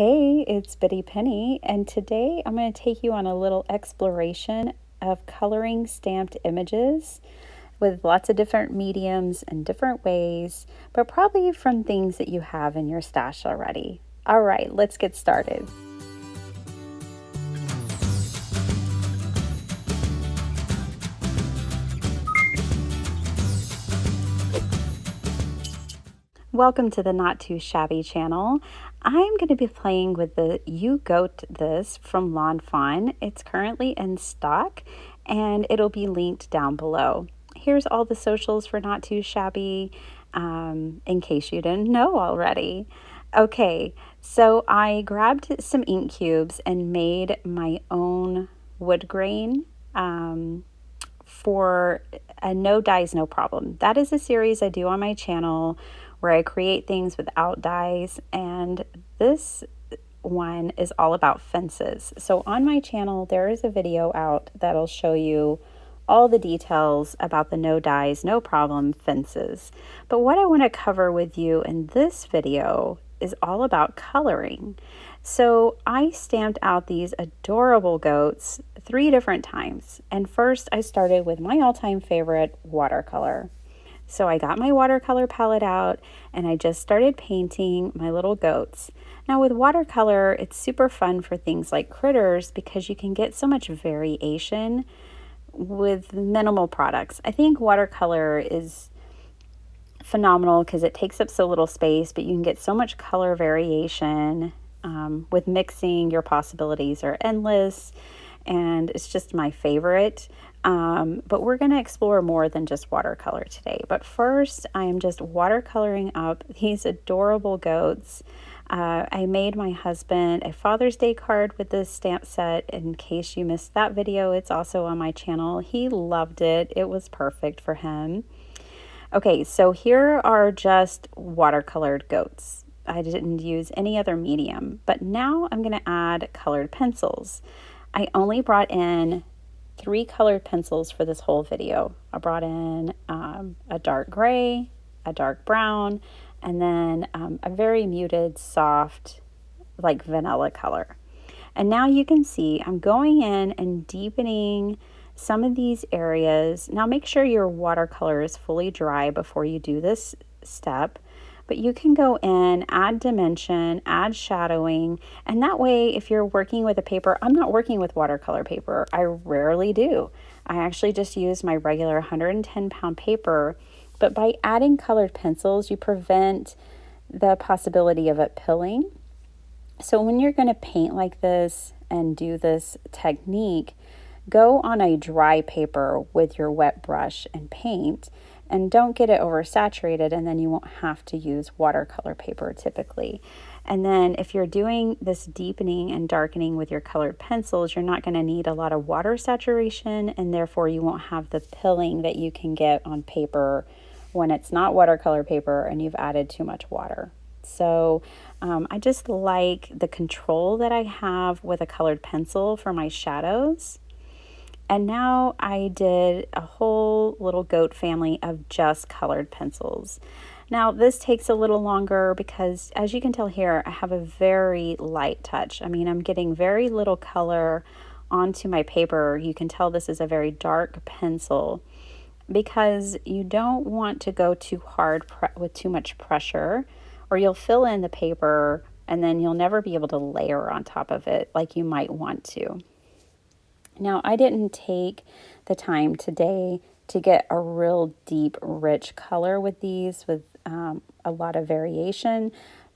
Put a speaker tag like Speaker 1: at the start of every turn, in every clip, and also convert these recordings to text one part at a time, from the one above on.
Speaker 1: Hey, it's Bitty Penny, and today I'm going to take you on a little exploration of coloring stamped images with lots of different mediums and different ways, but probably from things that you have in your stash already. All right, let's get started. Welcome to the Not Too Shabby channel. I'm going to be playing with the You Goat This from Lawn Fawn. It's currently in stock and it'll be linked down below. Here's all the socials for Not Too Shabby in case you didn't know already. Okay, so I grabbed some ink cubes and made my own wood grain for a No Dies, No Problem. That is a series I do on my channel where I create things without dies, and this one is all about fences. So on my channel, there is a video out that'll show you all the details about the No Dies, No Problem fences. But what I want to cover with you in this video is all about coloring. So I stamped out these adorable goats 3 different times. And first I started with my all-time favorite, watercolor. So I got my watercolor palette out and I just started painting my little goats. Now with watercolor, it's super fun for things like critters because you can get so much variation with minimal products. I think watercolor is phenomenal because it takes up so little space, but you can get so much color variation. With mixing, your possibilities are endless, and it's just my favorite. But we're going to explore more than just watercolor today. But first, I'm just watercoloring up these adorable goats. I made my husband a Father's Day card with this stamp set. In case you missed that video, it's also on my channel. He loved it. It was perfect for him. Okay, so here are just watercolored goats. I didn't use any other medium, but now I'm going to add colored pencils. I only brought in 3 colored pencils for this whole video. I brought in a dark gray, a dark brown, and then a very muted, soft, like vanilla color. And now you can see I'm going in and deepening some of these areas. Now make sure your watercolor is fully dry before you do this step. But you can go in, add dimension, add shadowing, and that way if you're working with a paper, I'm not working with watercolor paper. I rarely do. I actually just use my regular 110-pound paper, but by adding colored pencils, you prevent the possibility of it pilling. So when you're going to paint like this and do this technique, go on a dry paper with your wet brush and paint, and don't get it oversaturated, and then you won't have to use watercolor paper typically. And then if you're doing this deepening and darkening with your colored pencils, you're not going to need a lot of water saturation, and therefore you won't have the pilling that you can get on paper when it's not watercolor paper and you've added too much water. So I just like the control that I have with a colored pencil for my shadows. And now I did a whole little goat family of just colored pencils. Now this takes a little longer because, as you can tell here, I have a very light touch. I mean, I'm getting very little color onto my paper. You can tell this is a very dark pencil because you don't want to go too hard with too much pressure, or you'll fill in the paper and then you'll never be able to layer on top of it like you might want to. Now, I didn't take the time today to get a real deep, rich color with these with a lot of variation,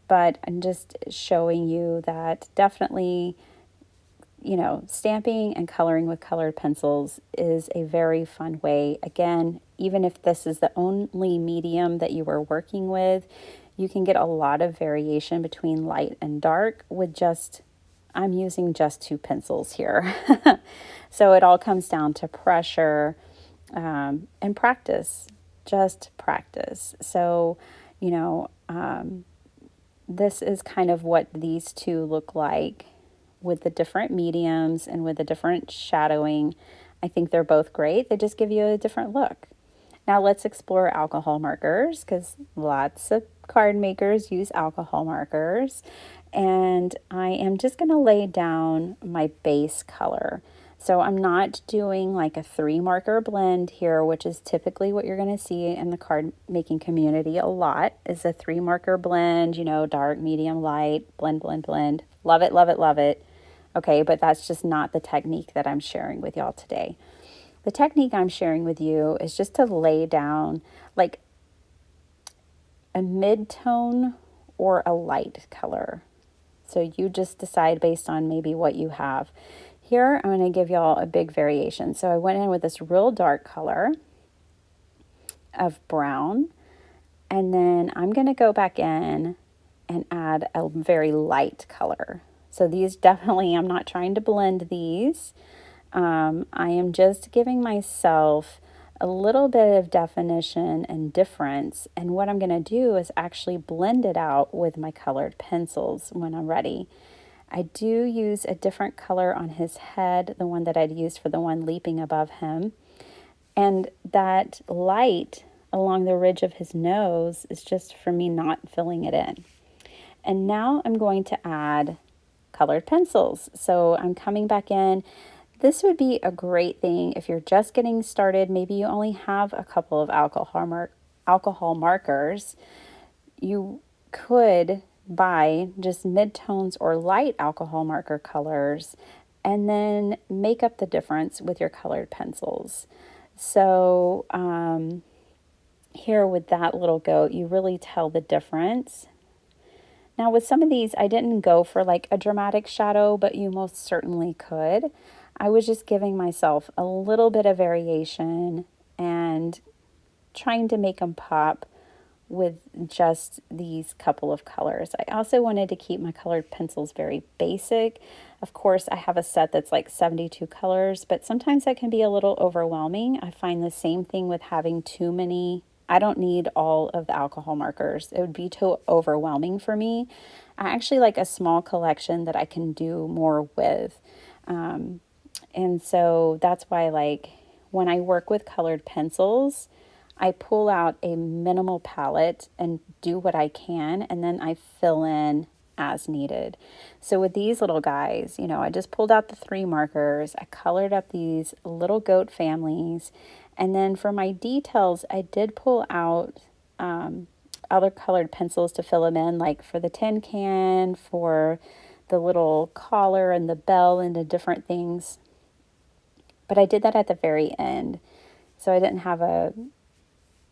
Speaker 1: but I'm just showing you that definitely, you know, stamping and coloring with colored pencils is a very fun way. Again, even if this is the only medium that you are working with, you can get a lot of variation between light and dark with I'm using just 2 pencils here. So it all comes down to pressure and practice, just practice. So, you know, this is kind of what these 2 look like with the different mediums and with the different shadowing. I think they're both great. They just give you a different look. Now let's explore alcohol markers, because lots of card makers use alcohol markers. and I am just going to lay down my base color. So I'm not doing like a 3 marker blend here, which is typically what you're going to see in the card making community a lot, is a 3 marker blend, you know, dark, medium, light, blend, blend, blend. Love it, love it, love it. Okay, but that's just not the technique that I'm sharing with y'all today. The technique I'm sharing with you is just to lay down like a mid-tone or a light color. So you just decide based on maybe what you have. Here, I'm going to give y'all a big variation. So I went in with this real dark color of brown, and then I'm going to go back in and add a very light color. So these definitely, I'm not trying to blend these. I am just giving myself a little bit of definition and difference. And what I'm going to do is actually blend it out with my colored pencils when I'm ready. I do use a different color on his head, the one that I'd used for the one leaping above him. And that light along the ridge of his nose is just for me not filling it in. And now I'm going to add colored pencils. So I'm coming back in. This would be a great thing if you're just getting started. Maybe you only have a couple of alcohol markers. You could buy just mid-tones or light alcohol marker colors and then make up the difference with your colored pencils. So here with that little goat, you really tell the difference. Now with some of these, I didn't go for like a dramatic shadow, but you most certainly could. I was just giving myself a little bit of variation and trying to make them pop with just these couple of colors. I also wanted to keep my colored pencils very basic. Of course, I have a set that's like 72 colors, but sometimes that can be a little overwhelming. I find the same thing with having too many. I don't need all of the alcohol markers. It would be too overwhelming for me. I actually like a small collection that I can do more with. And so that's why, like, when I work with colored pencils, I pull out a minimal palette and do what I can, and then I fill in as needed. So with these little guys, you know, I just pulled out the 3 markers, I colored up these little goat families, and then for my details, I did pull out other colored pencils to fill them in, like for the tin can, for the little collar and the bell and the different things. But I did that at the very end, so I didn't have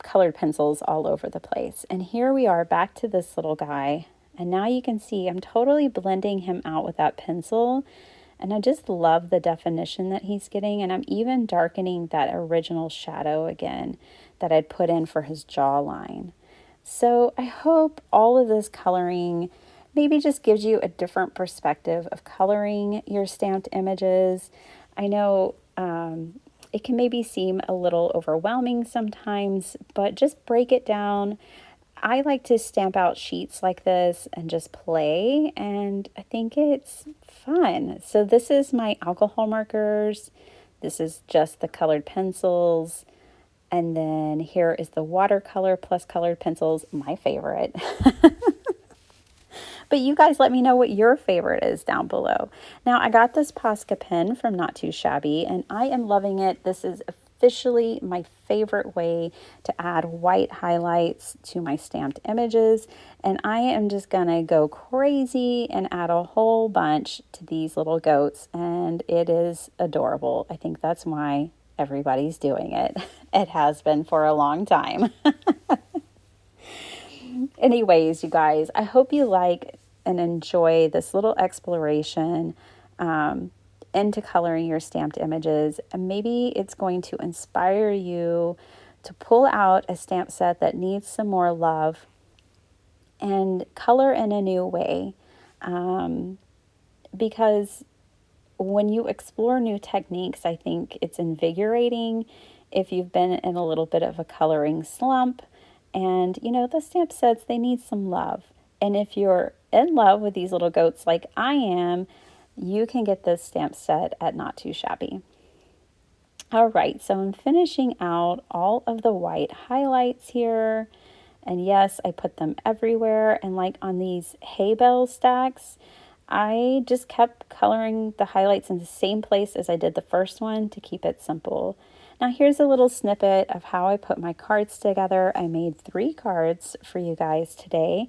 Speaker 1: colored pencils all over the place. And here we are back to this little guy. And now you can see I'm totally blending him out with that pencil. And I just love the definition that he's getting. And I'm even darkening that original shadow again that I'd put in for his jawline. So I hope all of this coloring maybe just gives you a different perspective of coloring your stamped images. I know it can maybe seem a little overwhelming sometimes, but just break it down. I like to stamp out sheets like this and just play, and I think it's fun. So this is my alcohol markers. This is just the colored pencils. And then here is the watercolor plus colored pencils, my favorite. But you guys let me know what your favorite is down below. Now, I got this Posca pen from Not Too Shabby, and I am loving it. This is officially my favorite way to add white highlights to my stamped images. And I am just going to go crazy and add a whole bunch to these little goats. And it is adorable. I think that's why everybody's doing it. It has been for a long time. Anyways, you guys, I hope you like and enjoy this little exploration into coloring your stamped images. And maybe it's going to inspire you to pull out a stamp set that needs some more love and color in a new way. Because when you explore new techniques, I think it's invigorating if you've been in a little bit of a coloring slump. And, you know, the stamp sets, they need some love. And if you're in love with these little goats like I am, you can get this stamp set at Not Too Shabby. All right, so I'm finishing out all of the white highlights here. And yes, I put them everywhere. And like on these hay bale stacks, I just kept coloring the highlights in the same place as I did the first one to keep it simple. Now here's a little snippet of how I put my cards together. I made 3 cards for you guys today.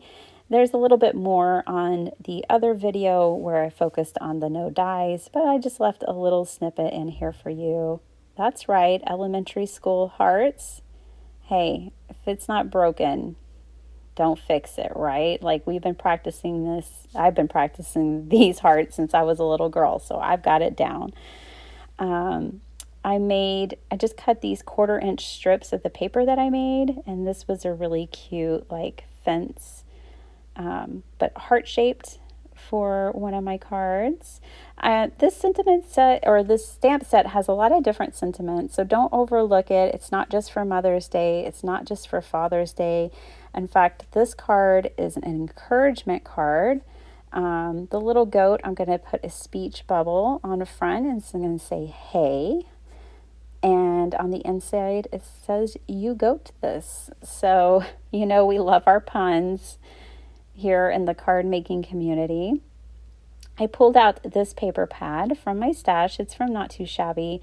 Speaker 1: There's a little bit more on the other video where I focused on the no dies, but I just left a little snippet in here for you. That's right, elementary school hearts. Hey, if it's not broken, don't fix it, right? Like we've been practicing this. I've been practicing these hearts since I was a little girl, so I've got it down. I just cut these 1/4-inch strips of the paper that I made, and this was a really cute like fence, but heart-shaped for one of my cards. This sentiment set, or this stamp set, has a lot of different sentiments, so don't overlook it. It's not just for Mother's Day. It's not just for Father's Day. In fact, this card is an encouragement card. The little goat, I'm going to put a speech bubble on the front, and so I'm going to say, hey. And on the inside, it says, you goat this. So, you know, we love our puns here in the card making community. I pulled out this paper pad from my stash. It's from Not Too Shabby.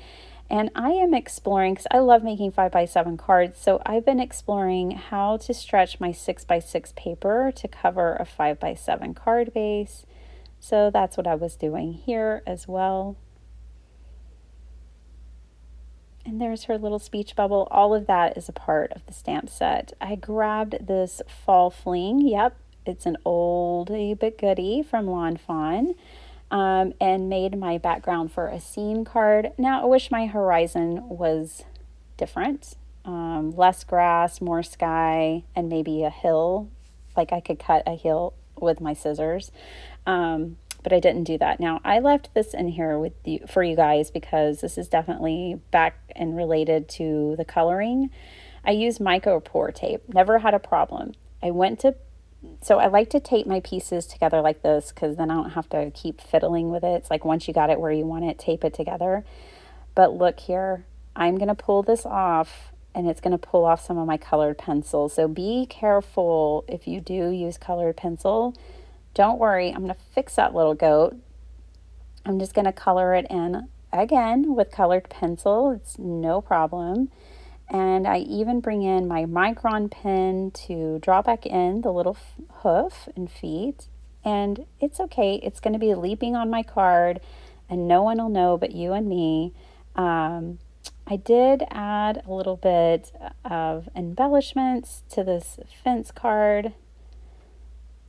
Speaker 1: And I am exploring, because I love making 5x7 cards, so I've been exploring how to stretch my 6x6 paper to cover a 5x7 card base. So that's what I was doing here as well. And there's her little speech bubble. All of that is a part of the stamp set. I grabbed this fall fling. Yep, it's an oldie but goodie from Lawn Fawn. And made my background for a scene card. Now, I wish my horizon was different. Less grass, more sky, and maybe a hill. Like I could cut a hill with my scissors. But I didn't do that. Now, I left this in here with you for you guys because this is definitely back and related to the coloring. I used micro pour tape. Never had a problem. So I like to tape my pieces together like this because then I don't have to keep fiddling with it. It's like once you got it where you want it, tape it together. But look here, I'm going to pull this off, and it's going to pull off some of my colored pencils. So be careful if you do use colored pencil. Don't worry, I'm going to fix that little goat. I'm just going to color it in again with colored pencil. It's no problem. And I even bring in my micron pen to draw back in the little hoof and feet. And it's okay. It's going to be leaping on my card, and no one will know but you and me. I did add a little bit of embellishments to this fence card.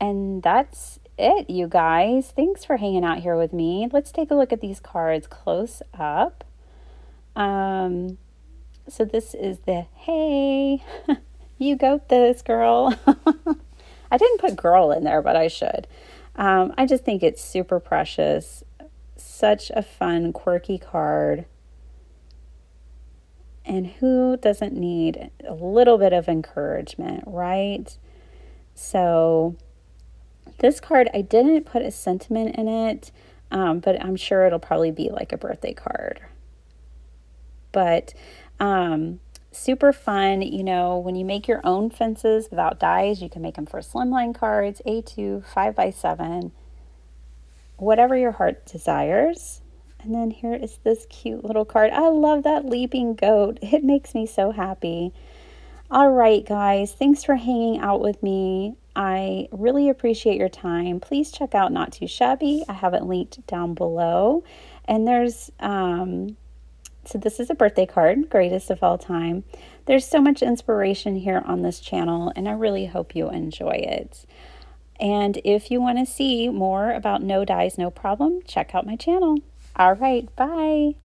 Speaker 1: And that's it, you guys. Thanks for hanging out here with me. Let's take a look at these cards close up. So this is the, hey, you got this, girl. I didn't put girl in there, but I should. I just think it's super precious. Such a fun, quirky card. And who doesn't need a little bit of encouragement, right? So this card, I didn't put a sentiment in it, but I'm sure it'll probably be like a birthday card. But super fun, you know, when you make your own fences without dies, you can make them for slimline cards, A2, 5x7, whatever your heart desires. And then here is this cute little card. I love that leaping goat. It makes me so happy. All right, guys, thanks for hanging out with me. I really appreciate your time. Please check out Not Too Shabby. I have it linked down below. And there's, so this is a birthday card, greatest of all time. There's so much inspiration here on this channel, and I really hope you enjoy it. And if you want to see more about No Dies, No Problem, check out my channel. All right, bye.